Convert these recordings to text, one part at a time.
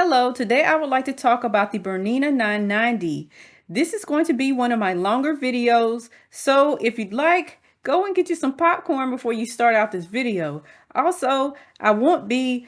Hello, today I would like to talk about the Bernina 990. This is going to be one of my longer videos, so if you'd like, go and get you some popcorn before you start out this video. Also, I won't be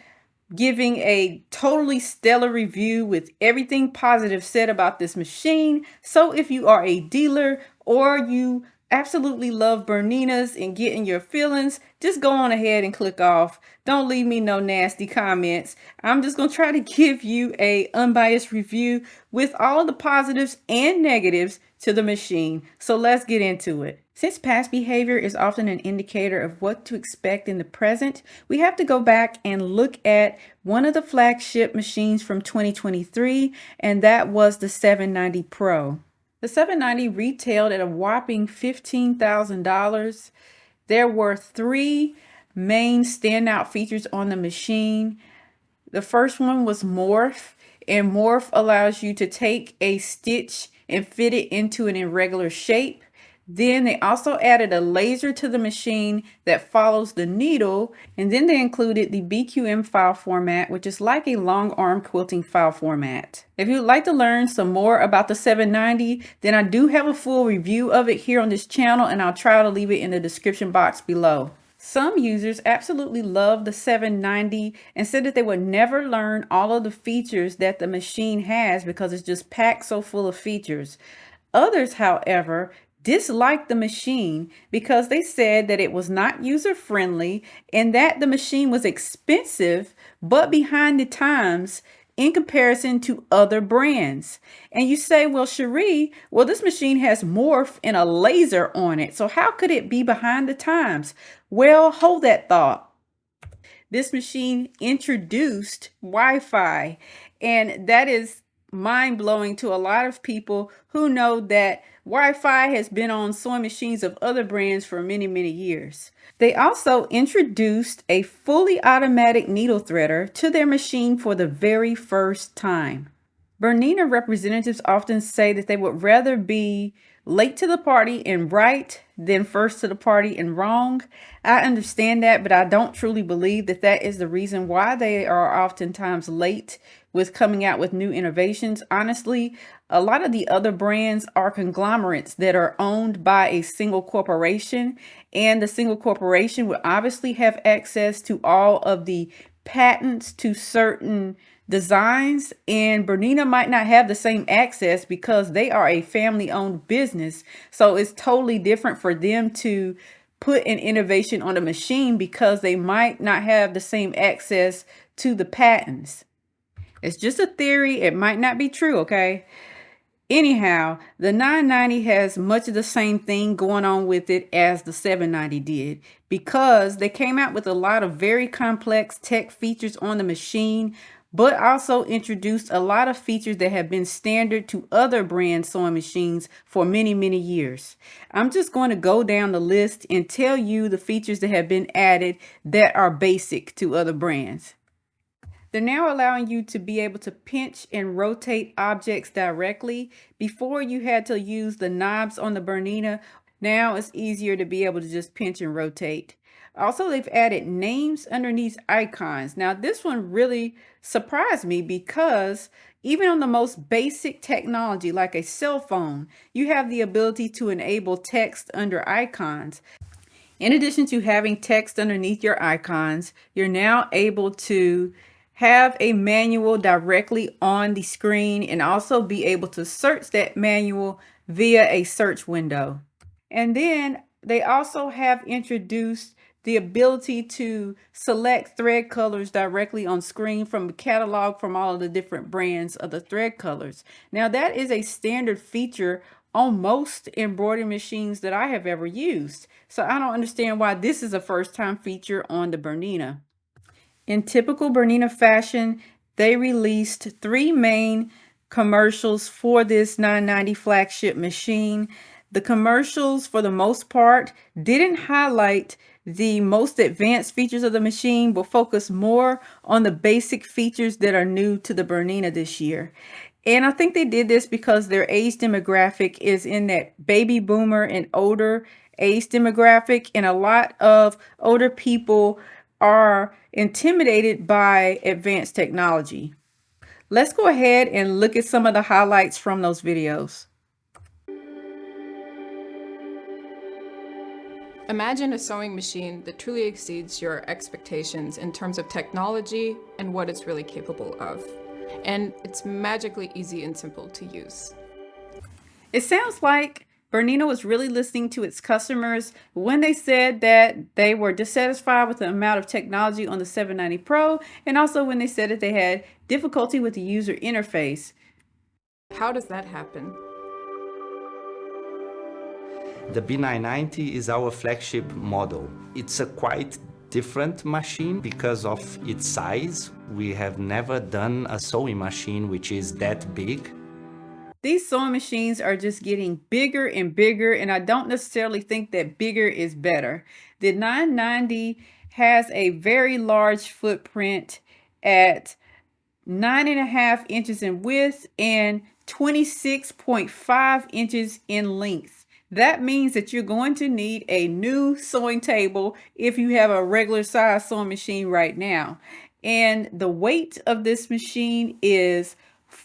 giving a totally stellar review with everything positive said about this machine. So if you are a dealer or you absolutely love Berninas and get in your feelings, just go on ahead and click off. Don't leave me no nasty comments. I'm just going to try to give you a unbiased review with all the positives and negatives to the machine. So let's get into it. Since past behavior is often an indicator of what to expect in the present, we have to go back and look at one of the flagship machines from 2023, and that was the 790 Pro. The 790 retailed at a whopping $15,000. There were three main standout features on the machine. The first one was morph, and morph allows you to take a stitch and fit it into an irregular shape. Then they also added a laser to the machine that follows the needle, and then they included the BQM file format, which is like a long arm quilting file format. If you'd like to learn some more about the 790, then I do have a full review of it here on this channel, and I'll try to leave it in the description box below. Some users absolutely love the 790 and said that they would never learn all of the features that the machine has because it's just packed so full of features. Others, however, disliked the machine because they said that it was not user-friendly and that the machine was expensive but behind the times in comparison to other brands. And you say, well, Cherie, well, this machine has morph and a laser on it, so how could it be behind the times? Well, hold that thought. This machine introduced Wi-Fi, and that is mind-blowing to a lot of people who know that Wi-Fi has been on sewing machines of other brands for many, many years. They also introduced a fully automatic needle threader to their machine for the very first time. Bernina representatives often say that they would rather be late to the party and right than first to the party and wrong. I understand that, but I don't truly believe that that is the reason why they are oftentimes late with coming out with new innovations. Honestly, a lot of the other brands are conglomerates that are owned by a single corporation, and the single corporation would obviously have access to all of the patents to certain designs, and Bernina might not have the same access because they are a family-owned business. So it's totally different for them to put an innovation on a machine because they might not have the same access to the patents. It's just a theory. It might not be true, okay? Anyhow, the 990 has much of the same thing going on with it as the 790 did because they came out with a lot of very complex tech features on the machine, but also introduced a lot of features that have been standard to other brand sewing machines for many, many years. I'm just going to go down the list and tell you the features that have been added that are basic to other brands. They're now allowing you to be able to pinch and rotate objects directly. Before, you had to use the knobs on the Bernina. Now it's easier to be able to just pinch and rotate. Also, they've added names underneath icons. Now, this one really surprised me because even on the most basic technology like a cell phone, you have the ability to enable text under icons. In addition to having text underneath your icons, you're now able to have a manual directly on the screen and also be able to search that manual via a search window. And then they also have introduced the ability to select thread colors directly on screen from the catalog from all of the different brands of the thread colors. Now, that is a standard feature on most embroidery machines that I have ever used. So I don't understand why this is a first-time feature on the Bernina. In typical Bernina fashion, they released three main commercials for this 990 flagship machine. The commercials, for the most part, didn't highlight the most advanced features of the machine, but focus more on the basic features that are new to the Bernina this year. And I think they did this because their age demographic is in that baby boomer and older age demographic, and a lot of older people are intimidated by advanced technology. Let's go ahead and look at some of the highlights from those videos. Imagine a sewing machine that truly exceeds your expectations in terms of technology and what it's really capable of. And it's magically easy and simple to use. It sounds like Bernina was really listening to its customers when they said that they were dissatisfied with the amount of technology on the 790 Pro, and also when they said that they had difficulty with the user interface. How does that happen? The B990 is our flagship model. It's a quite different machine because of its size. We have never done a sewing machine which is that big. These sewing machines are just getting bigger and bigger, and I don't necessarily think that bigger is better. The 990 has a very large footprint at 9.5 inches in width and 26.5 inches in length. That means that you're going to need a new sewing table if you have a regular size sewing machine right now. And the weight of this machine is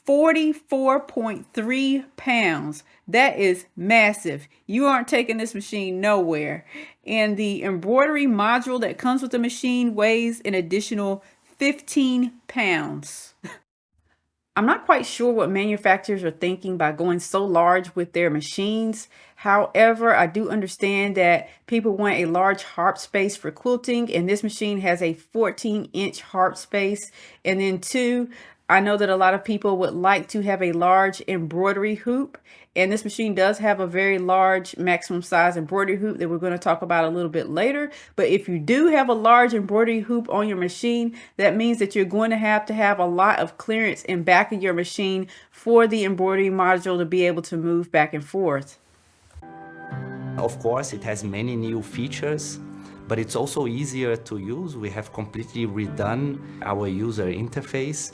44.3 pounds. That is massive. You aren't taking this machine nowhere. And the embroidery module that comes with the machine weighs an additional 15 pounds. I'm not quite sure what manufacturers are thinking by going so large with their machines. However, I do understand that people want a large harp space for quilting, and this machine has a 14-inch harp space. And then two, I know that a lot of people would like to have a large embroidery hoop, and this machine does have a very large maximum size embroidery hoop that we're going to talk about a little bit later. But if you do have a large embroidery hoop on your machine, that means that you're going to have a lot of clearance in back of your machine for the embroidery module to be able to move back and forth. Of course, it has many new features, but it's also easier to use. We have completely redone our user interface.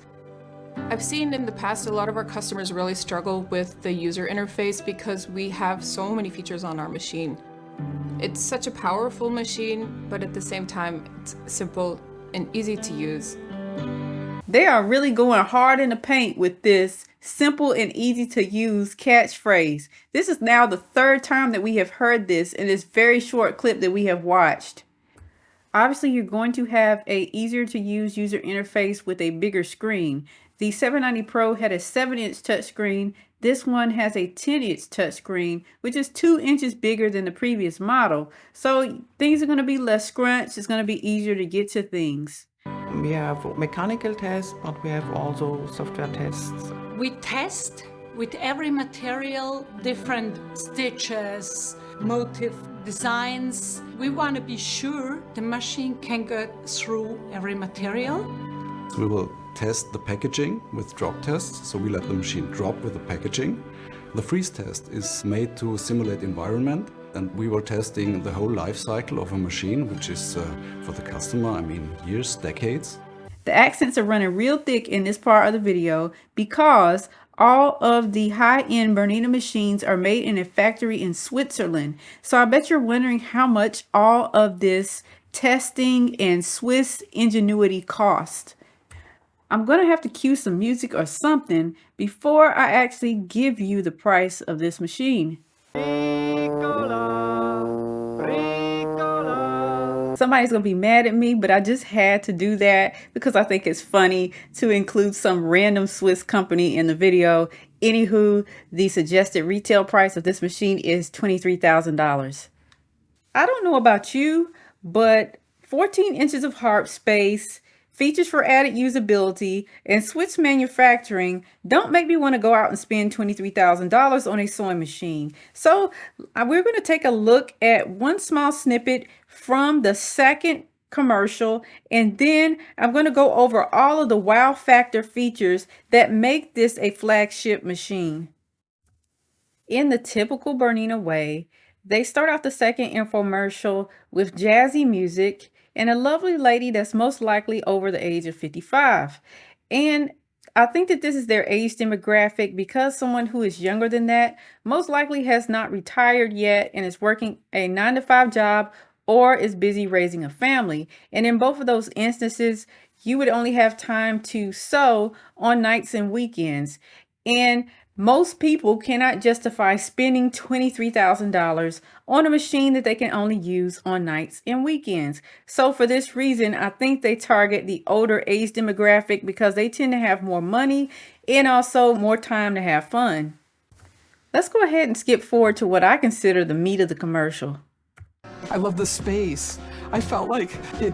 I've seen in the past a lot of our customers really struggle with the user interface because we have so many features on our machine. It's such a powerful machine, but at the same time, it's simple and easy to use. They are really going hard in the paint with this simple and easy to use catchphrase. This is now the third time that we have heard this in this very short clip that we have watched. Obviously, you're going to have a easier to use user interface with a bigger screen. The 790 Pro had a 7-inch touchscreen. This one has a 10-inch touchscreen, which is 2 inches bigger than the previous model. So things are going to be less scrunched. It's going to be easier to get to things. We have mechanical tests, but we have also software tests. We test with every material, different stitches, motif designs. We want to be sure the machine can go through every material. We will test the packaging with drop tests, so we let the machine drop with the packaging. The freeze test is made to simulate environment, and we were testing the whole life cycle of a machine, which is for the customer, I mean years, decades. The accents are running real thick in this part of the video because all of the high-end Bernina machines are made in a factory in Switzerland. So I bet you're wondering how much all of this testing and Swiss ingenuity cost. I'm going to have to cue some music or something before I actually give you the price of this machine. Somebody's going to be mad at me, but I just had to do that because I think it's funny to include some random Swiss company in the video. Anywho, the suggested retail price of this machine is $23,000. I don't know about you, but 14 inches of harp space, features for added usability, and Swiss manufacturing don't make me want to go out and spend $23,000 on a sewing machine. So we're going to take a look at one small snippet from the second commercial, and then I'm going to go over all of the wow factor features that make this a flagship machine. In the typical Bernina way, they start out the second infomercial with jazzy music and a lovely lady that's most likely over the age of 55. And I think that this is their age demographic because someone who is younger than that most likely has not retired yet and is working a 9-to-5 job or is busy raising a family. And in both of those instances, you would only have time to sew on nights and weekends. And most people cannot justify spending $23,000 on a machine that they can only use on nights and weekends. So for this reason, I think they target the older age demographic because they tend to have more money and also more time to have fun. Let's go ahead and skip forward to what I consider the meat of the commercial. I love the space. I felt like it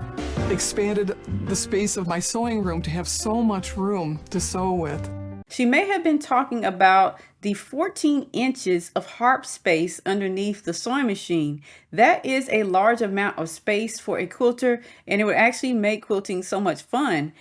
expanded the space of my sewing room to have so much room to sew with. She may have been talking about the 14 inches of harp space underneath the sewing machine. That is a large amount of space for a quilter, and it would actually make quilting so much fun.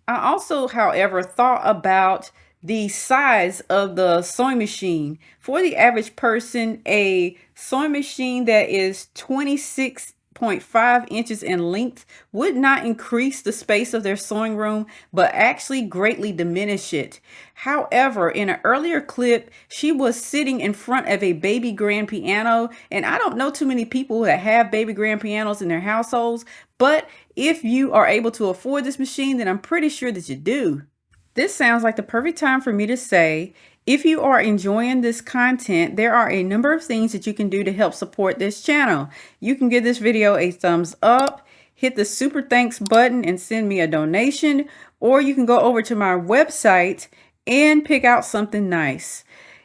I also, however, thought about the size of the sewing machine. For the average person, a sewing machine that is 26.5 inches in length would not increase the space of their sewing room, but actually greatly diminish it. However, in an earlier clip, she was sitting in front of a baby grand piano, and I don't know too many people that have baby grand pianos in their households, but if you are able to afford this machine, then I'm pretty sure that you do. This sounds like the perfect time for me to say, if you are enjoying this content, there are a number of things that you can do to help support this channel. You can give this video a thumbs up, hit the super thanks button and send me a donation, or you can go over to my website and pick out something nice.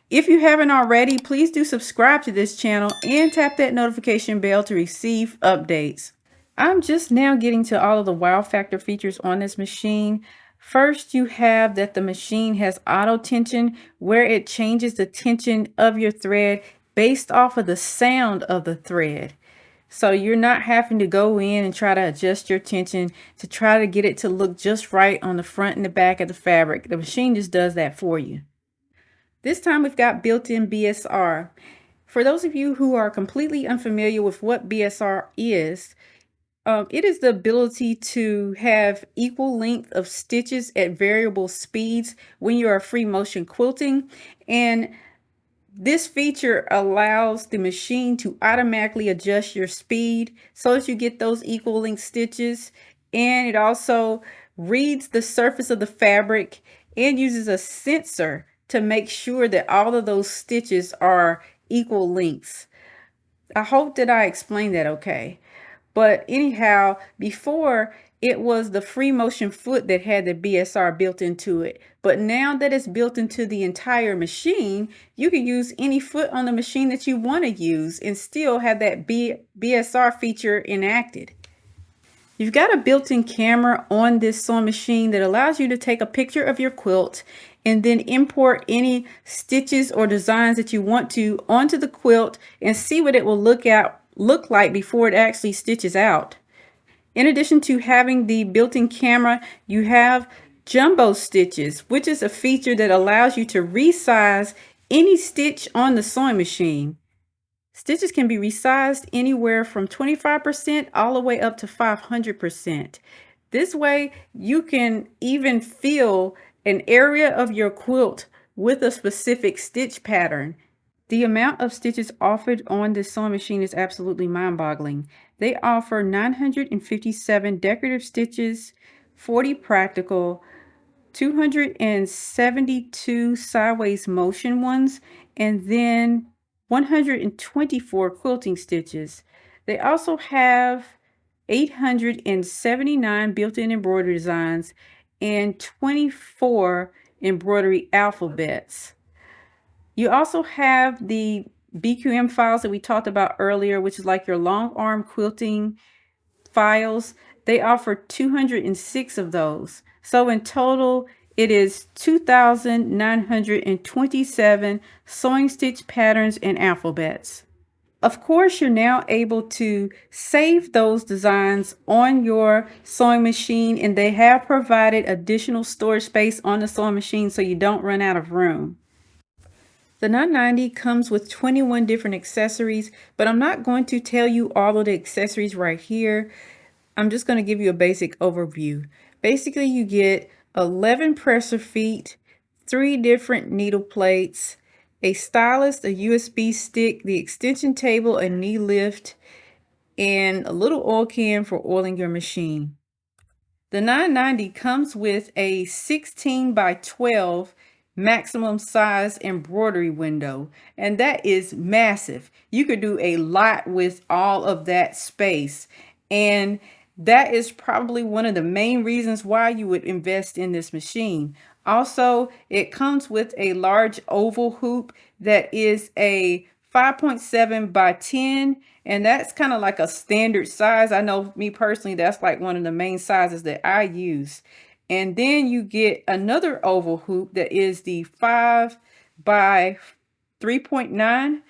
If you haven't already, please do subscribe to this channel and tap that notification bell to receive updates. I'm just now getting to all of the wow factor features on this machine. First, you have that the machine has auto tension, where it changes the tension of your thread based off of the sound of the thread. So you're not having to go in and try to adjust your tension to try to get it to look just right on the front and the back of the fabric. The machine just does that for you. This time we've got built-in BSR. For those of you who are completely unfamiliar with what BSR is, it is the ability to have equal length of stitches at variable speeds when you are free motion quilting. And this feature allows the machine to automatically adjust your speed so that you get those equal length stitches. And it also reads the surface of the fabric and uses a sensor to make sure that all of those stitches are equal lengths. I hope that I explained that okay. But anyhow, before it was the free motion foot that had the BSR built into it. But now that it's built into the entire machine, you can use any foot on the machine that you want to use and still have that BSR feature enacted. You've got a built-in camera on this sewing machine that allows you to take a picture of your quilt and then import any stitches or designs that you want to onto the quilt and see what it will look like before it actually stitches out. In addition to having the built-in camera, you have jumbo stitches, which is a feature that allows you to resize any stitch on the sewing machine. Stitches can be resized anywhere from 25% all the way up to 500%. This way you can even fill an area of your quilt with a specific stitch pattern. The amount of stitches offered on this sewing machine is absolutely mind-boggling. They offer 957 decorative stitches, 40 practical, 272 sideways motion ones, and then 124 quilting stitches. They also have 879 built-in embroidery designs and 24 embroidery alphabets. You also have the BQM files that we talked about earlier, which is like your long arm quilting files. They offer 206 of those. So in total, it is 2,927 sewing stitch patterns and alphabets. Of course, you're now able to save those designs on your sewing machine, and they have provided additional storage space on the sewing machine so you don't run out of room. The 990 comes with 21 different accessories, but I'm not going to tell you all of the accessories right here. I'm just going to give you a basic overview. Basically, you get 11 presser feet, 3 different needle plates, a stylus, a USB stick, the extension table, a knee lift, and a little oil can for oiling your machine. The 990 comes with a 16 by 12 maximum size embroidery window, and that is massive. You could do a lot with all of that space, and that is probably one of the main reasons why you would invest in this machine. Also, it comes with a large oval hoop that is a 5.7 by 10, and that's kind of like a standard size. I know me personally, that's like one of the main sizes that I use. And then you get another oval hoop that is the 5 by 3.9,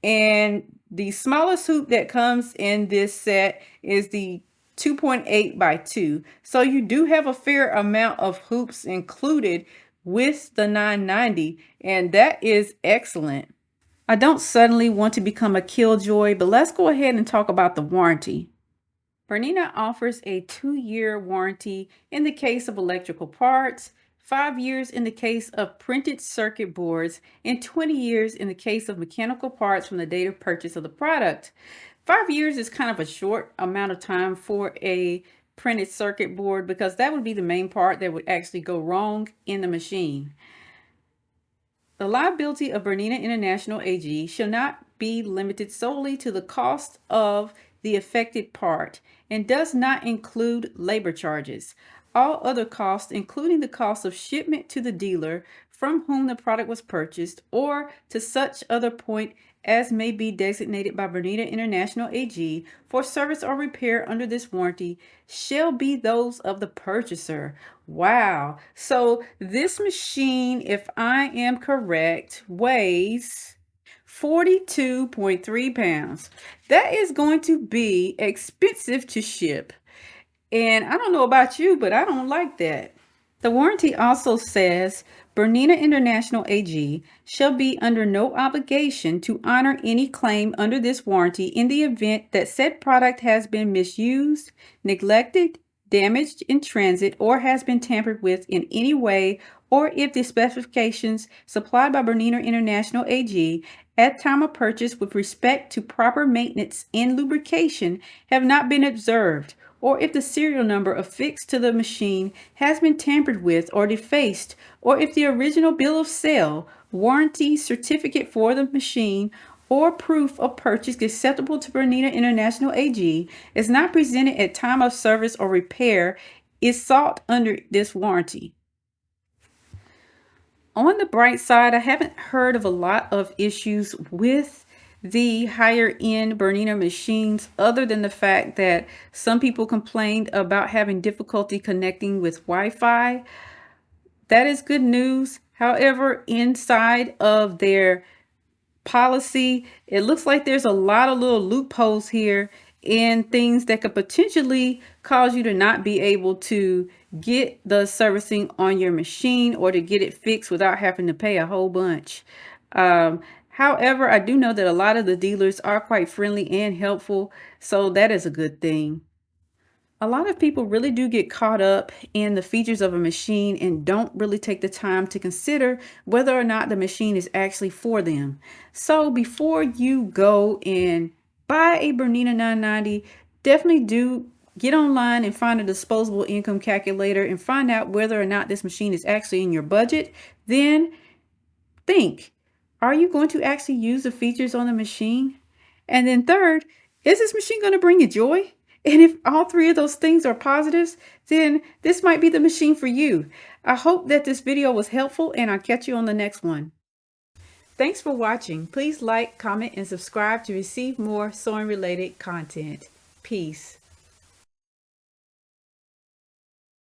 and the smallest hoop that comes in this set is the 2.8 by 2. So you do have a fair amount of hoops included with the 990, and that is excellent. I don't suddenly want to become a killjoy, but let's go ahead and talk about the warranty. Bernina offers a 2-year warranty in the case of electrical parts, 5 years in the case of printed circuit boards, and 20 years in the case of mechanical parts from the date of purchase of the product. 5 years is kind of a short amount of time for a printed circuit board because that would be the main part that would actually go wrong in the machine. The liability of Bernina International AG shall not be limited solely to the cost of the affected part and does not include labor charges. All other costs, including the cost of shipment to the dealer from whom the product was purchased or to such other point as may be designated by Bernina International AG for service or repair under this warranty, shall be those of the purchaser. Wow. So this machine, if I am correct, weighs 42.3 pounds. That is going to be expensive to ship. And I don't know about you, but I don't like that. The warranty also says Bernina International AG shall be under no obligation to honor any claim under this warranty in the event that said product has been misused, neglected, damaged in transit, or has been tampered with in any way, or if the specifications supplied by Bernina International AG at time of purchase with respect to proper maintenance and lubrication have not been observed, or if the serial number affixed to the machine has been tampered with or defaced, or if the original bill of sale, warranty certificate for the machine, or proof of purchase acceptable to Bernina International AG is not presented at time of service or repair is sought under this warranty. On the bright side, I haven't heard of a lot of issues with the higher end Bernina machines, other than the fact that some people complained about having difficulty connecting with Wi-Fi. That is good news. However, inside of their policy, it looks like there's a lot of little loopholes here and things that could potentially cause you to not be able to get the servicing on your machine or to get it fixed without having to pay a whole bunch. However, I do know that a lot of the dealers are quite friendly and helpful, so that is a good thing. A lot of people really do get caught up in the features of a machine and don't really take the time to consider whether or not the machine is actually for them. So before you go and buy a Bernina 990, definitely do get online and find a disposable income calculator and find out whether or not this machine is actually in your budget. Then think, are you going to actually use the features on the machine? And then third, is this machine going to bring you joy? And if all three of those things are positives, then this might be the machine for you. I hope that this video was helpful, and I'll catch you on the next one. Thanks for watching. Please like, comment, and subscribe to receive more sewing related content. Peace.